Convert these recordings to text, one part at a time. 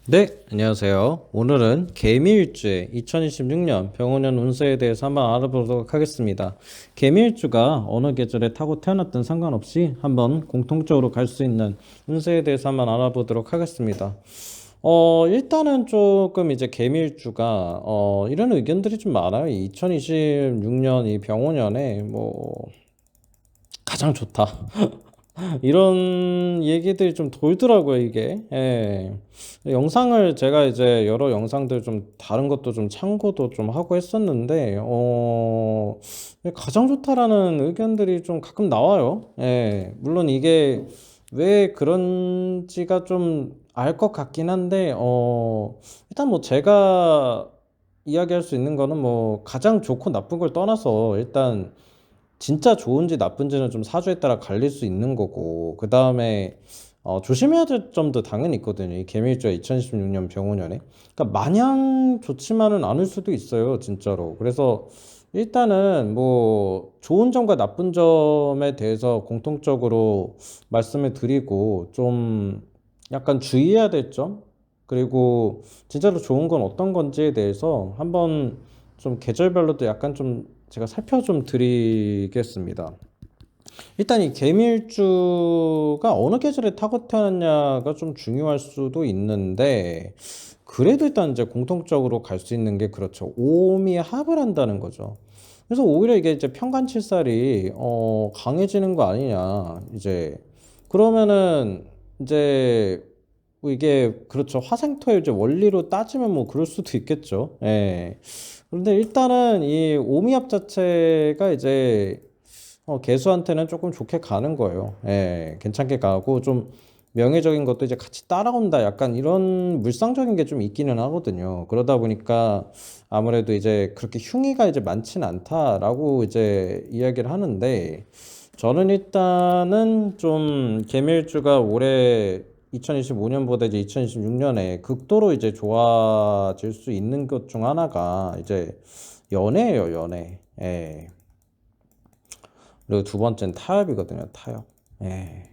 네, 안녕하세요. 오늘은 개미일주의 2026년 병원년 운세에 대해서 한번 알아보도록 하겠습니다. 개미일주가 어느 계절에 타고 태어났든 상관없이 한번 공통적으로 갈 수 있는 운세에 대해서 한번 알아보도록 하겠습니다. 일단은 조금 이제 개미일주가 이런 의견들이 좀 많아요. 2026년 이 병원년에 가장 좋다. 이런 얘기들이 좀 돌더라고요, 이게. 예. 영상을 제가 이제 여러 영상들 좀 다른 것도 좀 참고도 좀 하고 했었는데, 가장 좋다라는 의견들이 좀 가끔 나와요. 예. 물론 이게 왜 그런지가 좀 알 것 같긴 한데, 일단 뭐 제가 이야기할 수 있는 거는 뭐 가장 좋고 나쁜 걸 떠나서 일단 진짜 좋은지 나쁜지는 좀 사주에 따라 갈릴 수 있는 거고, 그 다음에 조심해야 될 점도 당연히 있거든요. 이 개미일주가 2016년 병원년에, 그러니까 마냥 좋지만은 않을 수도 있어요, 진짜로. 그래서 일단은 뭐 좋은 점과 나쁜 점에 대해서 공통적으로 말씀을 드리고, 좀 약간 주의해야 될 점, 그리고 진짜로 좋은 건 어떤 건지에 대해서 한번 좀 계절별로도 약간 좀 제가 살펴 좀 드리겠습니다. 일단 이 개미일주가 어느 계절에 타고 태어났냐가 좀 중요할 수도 있는데, 그래도 일단 이제 공통적으로 갈 수 있는 게 그렇죠. 오미의 합을 한다는 거죠. 그래서 오히려 이게 이제 편간칠살이 강해지는 거 아니냐. 이제 그러면은 이제 뭐 이게 그렇죠. 화생토의 이제 원리로 따지면 뭐 그럴 수도 있겠죠. 예. 그런데 일단은 이 오미압 자체가 이제 개수한테는 조금 좋게 가는 거예요. 예, 괜찮게 가고 좀 명예적인 것도 이제 같이 따라온다. 약간 이런 물상적인 게 좀 있기는 하거든요. 그러다 보니까 아무래도 이제 그렇게 흉의가 이제 많지는 않다라고 이제 이야기를 하는데, 저는 일단은 좀 개밀주가 올해 2025년보다 이제 2026년에 극도로 이제 좋아질 수 있는 것 중 하나가 이제 연애예요, 연애. 예. 그리고 두 번째는 타협이거든요, 타협. 예.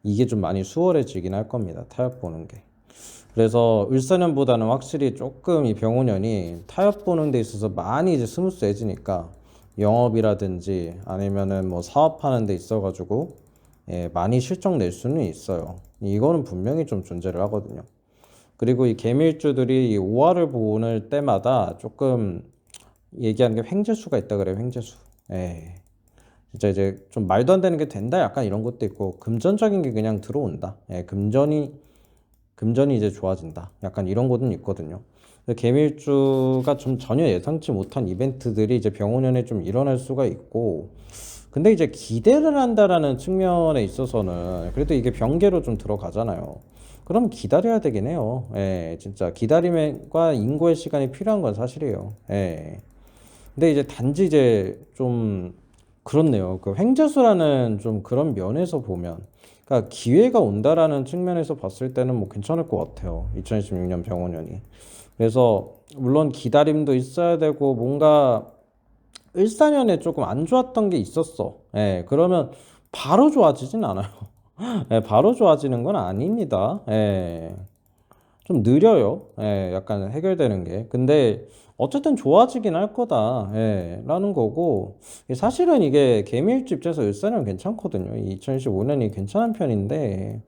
이게 좀 많이 수월해지긴 할 겁니다, 타협 보는 게. 그래서 을사년보다는 확실히 조금 이 병호년이 타협 보는 데 있어서 많이 이제 스무스해지니까, 영업이라든지 아니면은 뭐 사업하는 데 있어가지고 예, 많이 실적 낼 수는 있어요. 이거는 분명히 좀 존재를 하거든요. 그리고 이 개밀주들이 이 오화를 보는 때마다 조금 얘기하는 게 횡재수가 있다 그래요, 횡재수. 예. 진짜 이제 좀 말도 안 되는 게 된다 약간 이런 것도 있고, 금전적인 게 그냥 들어온다. 예, 금전이 이제 좋아진다. 약간 이런 것은 있거든요. 개밀주가 좀 전혀 예상치 못한 이벤트들이 이제 병원연에 좀 일어날 수가 있고, 근데 이제 기대를 한다라는 측면에 있어서는 그래도 이게 병계로 좀 들어가잖아요. 그럼 기다려야 되긴 해요. 예, 진짜 기다림과 인고의 시간이 필요한 건 사실이에요. 예. 근데 이제 단지 이제 좀 그렇네요. 그 횡재수라는 좀 그런 면에서 보면, 그러니까 기회가 온다라는 측면에서 봤을 때는 뭐 괜찮을 것 같아요. 2016년 병원년이. 그래서 물론 기다림도 있어야 되고, 뭔가 일사년에 조금 안 좋았던 게 있었어. 예, 그러면 바로 좋아지진 않아요. 예, 바로 좋아지는 건 아닙니다. 예. 좀 느려요. 예, 약간 해결되는 게. 근데 어쨌든 좋아지긴 할 거다. 예, 라는 거고. 사실은 이게 개미일주 입장에서 을사년 괜찮거든요. 2015년이 괜찮은 편인데,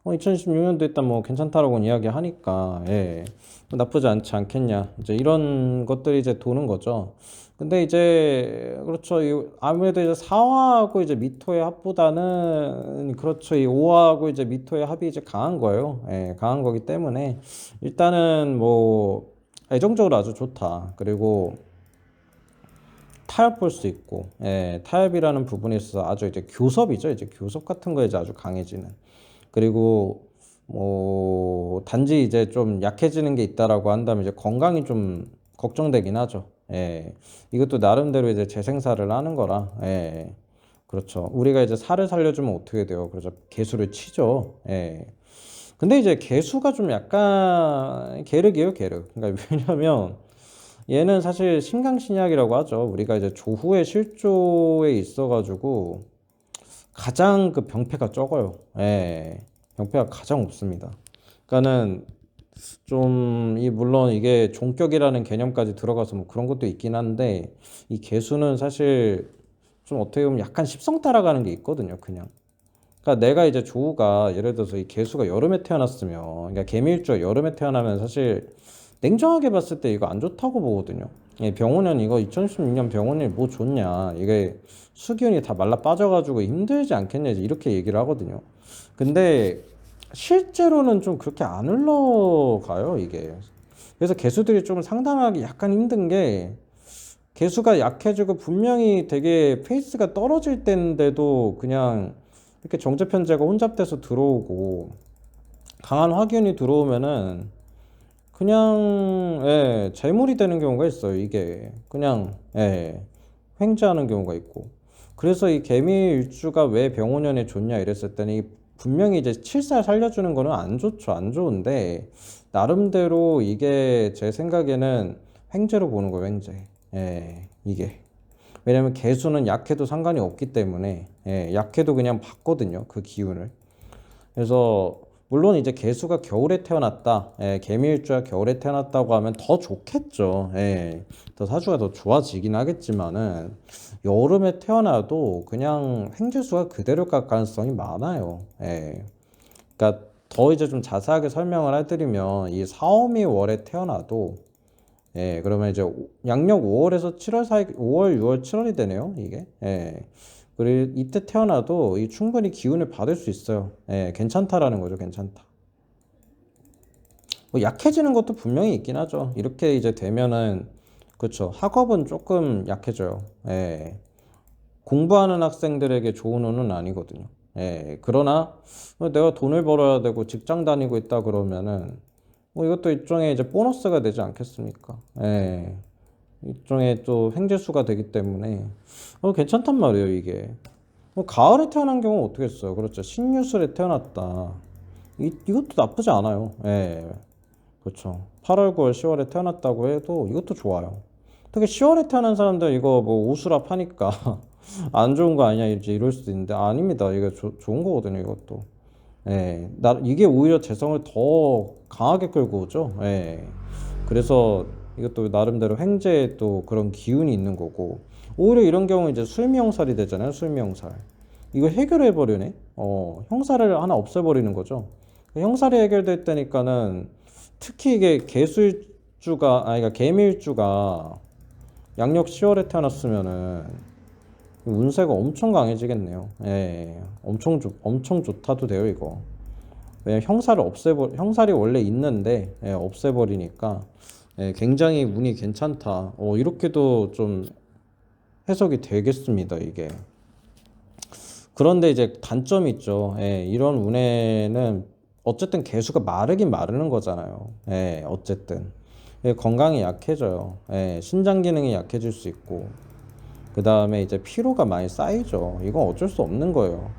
2016년도 일단 뭐 괜찮다라고 이야기하니까, 예, 뭐 나쁘지 않지 않겠냐. 이제 이런 것들이 이제 도는 거죠. 근데 이제, 그렇죠. 아무래도 이제 사화하고 이제 미토의 합보다는, 그렇죠. 이 오화하고 이제 미토의 합이 이제 강한 거예요. 예, 강한 거기 때문에, 일단은 뭐, 애정적으로 아주 좋다. 그리고 타협 볼 수 있고, 예, 타협이라는 부분에 있어서 아주 이제 교섭이죠. 이제 교섭 같은 거에 이제 아주 강해지는. 그리고 뭐 단지 이제 좀 약해지는 게 있다라고 한다면 이제 건강이 좀 걱정되긴 하죠. 예. 이것도 나름대로 이제 재생살을 하는 거라. 예. 그렇죠. 우리가 이제 살을 살려주면 어떻게 돼요? 그래서 개수를 치죠. 예. 근데 이제 개수가 좀 약간 계륵이에요, 계륵. 그러니까 왜냐면 얘는 사실 신강신약이라고 하죠. 우리가 이제 조후의 실조에 있어가지고 가장 그 병폐가 적어요. 예. 병폐가 가장 없습니다. 그러니까는 좀 이 물론 이게 종격이라는 개념까지 들어가서 뭐 그런 것도 있긴 한데 이 개수는 사실 좀 어떻게 보면 약간 십성 따라가는 게 있거든요, 그냥. 그러니까 내가 이제 조우가 예를 들어서 이 개수가 여름에 태어났으면, 그러니까 개미일주가 여름에 태어나면 사실 냉정하게 봤을 때 이거 안 좋다고 보거든요. 예, 병원은 이거 2016년 병원이 뭐 좋냐, 이게 수기운이 다 말라 빠져가지고 힘들지 않겠냐 이제 이렇게 얘기를 하거든요. 근데 실제로는 좀 그렇게 안 흘러가요, 이게. 그래서 개수들이 좀 상담하기 약간 힘든 게 개수가 약해지고 분명히 되게 페이스가 떨어질 때인데도 그냥 이렇게 정제편제가 혼잡돼서 들어오고 강한 화균이 들어오면은 그냥 재물이 되는 경우가 있어요. 이게 그냥 횡재하는 경우가 있고. 그래서 이 개미일주가 왜 병원년에 좋냐 이랬을 때는 분명히 이제 칠살 살려주는 거는 안 좋죠. 안 좋은데 나름대로 이게 제 생각에는 횡재로 보는 거예요. 횡재. 이게. 왜냐면 개수는 약해도 상관이 없기 때문에 약해도 그냥 받거든요. 그 기운을. 그래서 물론 이제 개수가 겨울에 태어났다, 개미일주가 겨울에 태어났다고 하면 더 좋겠죠. 더 사주가 더 좋아지긴 하겠지만은 여름에 태어나도 그냥 횡재수가 그대로 갈 가능성이 많아요. 그러니까 더 이제 좀 자세하게 설명을 해드리면 이 사오미 월에 태어나도 그러면 이제 양력 5월에서 7월 사이, 5월, 6월, 7월이 되네요, 이게. 그리고 이때 태어나도 이 충분히 기운을 받을 수 있어요. 괜찮다라는 거죠, 괜찮다. 뭐 약해지는 것도 분명히 있긴 하죠. 이렇게 이제 되면은, 그렇죠. 학업은 조금 약해져요. 공부하는 학생들에게 좋은 운은 아니거든요. 그러나 내가 돈을 벌어야 되고 직장 다니고 있다 그러면은 뭐 이것도 일종의 이제 보너스가 되지 않겠습니까? 일종의 또 횡재수가 되기 때문에 괜찮단 말이에요, 이게. 가을에 태어난 경우는 어떻게 했어요? 그렇죠. 신유술에 태어났다. 이것도 나쁘지 않아요. 그렇죠. 8월, 9월, 10월에 태어났다고 해도 이것도 좋아요. 특히 10월에 태어난 사람들 이거 뭐 오수랍 하니까 안 좋은 거 아니냐 이제 이럴 수도 있는데 아닙니다. 이거 좋은 거거든요, 이것도. 이게 오히려 재성을 더 강하게 끌고 오죠. 그래서 이것도 나름대로 횡재에 또 그런 기운이 있는 거고, 오히려 이런 경우 이제 술미용살이 되잖아요. 술미용살. 이거 해결해 버리네. 형사를 하나 없애버리는 거죠. 형살이 해결될 때니까는 특히 이게 개수일주가, 그러니까 개미일주가 양력 10월에 태어났으면은 운세가 엄청 강해지겠네요. 엄청 좋다도 돼요, 이거. 왜냐면 형살이 원래 있는데, 없애버리니까, 굉장히 운이 괜찮다. 이렇게도 좀 해석이 되겠습니다, 이게. 그런데 이제 단점이 있죠. 이런 운에는 어쨌든 개수가 마르긴 마르는 거잖아요. 어쨌든. 건강이 약해져요. 신장 기능이 약해질 수 있고. 그 다음에 이제 피로가 많이 쌓이죠. 이건 어쩔 수 없는 거예요.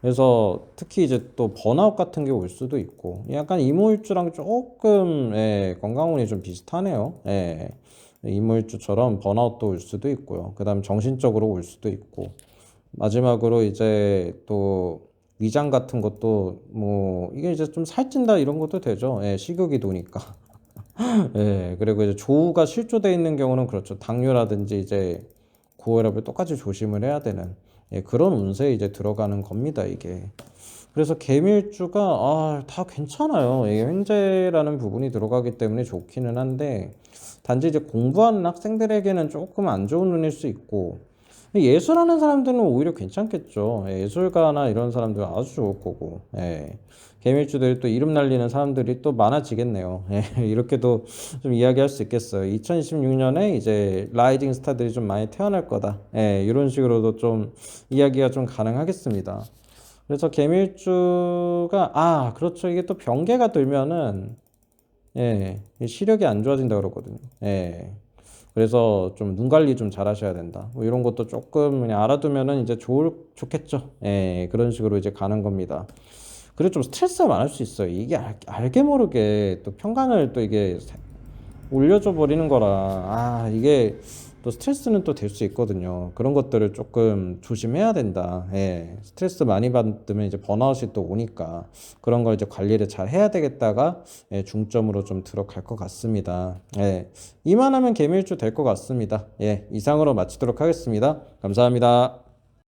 그래서 특히 이제 또 번아웃 같은 게 올 수도 있고, 약간 이모일주랑 조금 건강운이 좀 비슷하네요. 이모일주처럼 번아웃도 올 수도 있고요. 그 다음 정신적으로 올 수도 있고, 마지막으로 이제 또 위장 같은 것도 뭐 이게 이제 좀 살찐다 이런 것도 되죠. 식욕이 도니까. 그리고 이제 조우가 실조돼 있는 경우는 그렇죠. 당뇨라든지 이제 고혈압을 똑같이 조심을 해야 되는 그런 운세에 이제 들어가는 겁니다, 이게. 그래서 개미일주가 다 괜찮아요. 이게 횡재라는 부분이 들어가기 때문에 좋기는 한데 단지 이제 공부하는 학생들에게는 조금 안 좋은 운일 수 있고 예술하는 사람들은 오히려 괜찮겠죠. 예술가나 이런 사람들은 아주 좋을 거고. 개미일주들이 또 이름 날리는 사람들이 또 많아지겠네요. 이렇게도 좀 이야기할 수 있겠어요. 2026년에 이제 라이징 스타들이 좀 많이 태어날 거다. 이런 식으로도 좀 이야기가 좀 가능하겠습니다. 그래서 개미일주가 그렇죠. 이게 또 병계가 들면은 시력이 안 좋아진다 그러거든요. 그래서 좀 눈 관리 좀 잘 하셔야 된다. 뭐 이런 것도 조금 그냥 알아두면은 이제 좋겠죠. 그런 식으로 이제 가는 겁니다. 그리고 좀 스트레스가 많을 수 있어요. 이게 알게 모르게 또 평간을 또 이게 올려줘 버리는 거라, 이게 또 스트레스는 또 될 수 있거든요. 그런 것들을 조금 조심해야 된다. 예. 스트레스 많이 받으면 이제 번아웃이 또 오니까 그런 걸 이제 관리를 잘 해야 되겠다가 예, 중점으로 좀 들어갈 것 같습니다. 예. 이만하면 개미일주 될 것 같습니다. 예. 이상으로 마치도록 하겠습니다. 감사합니다.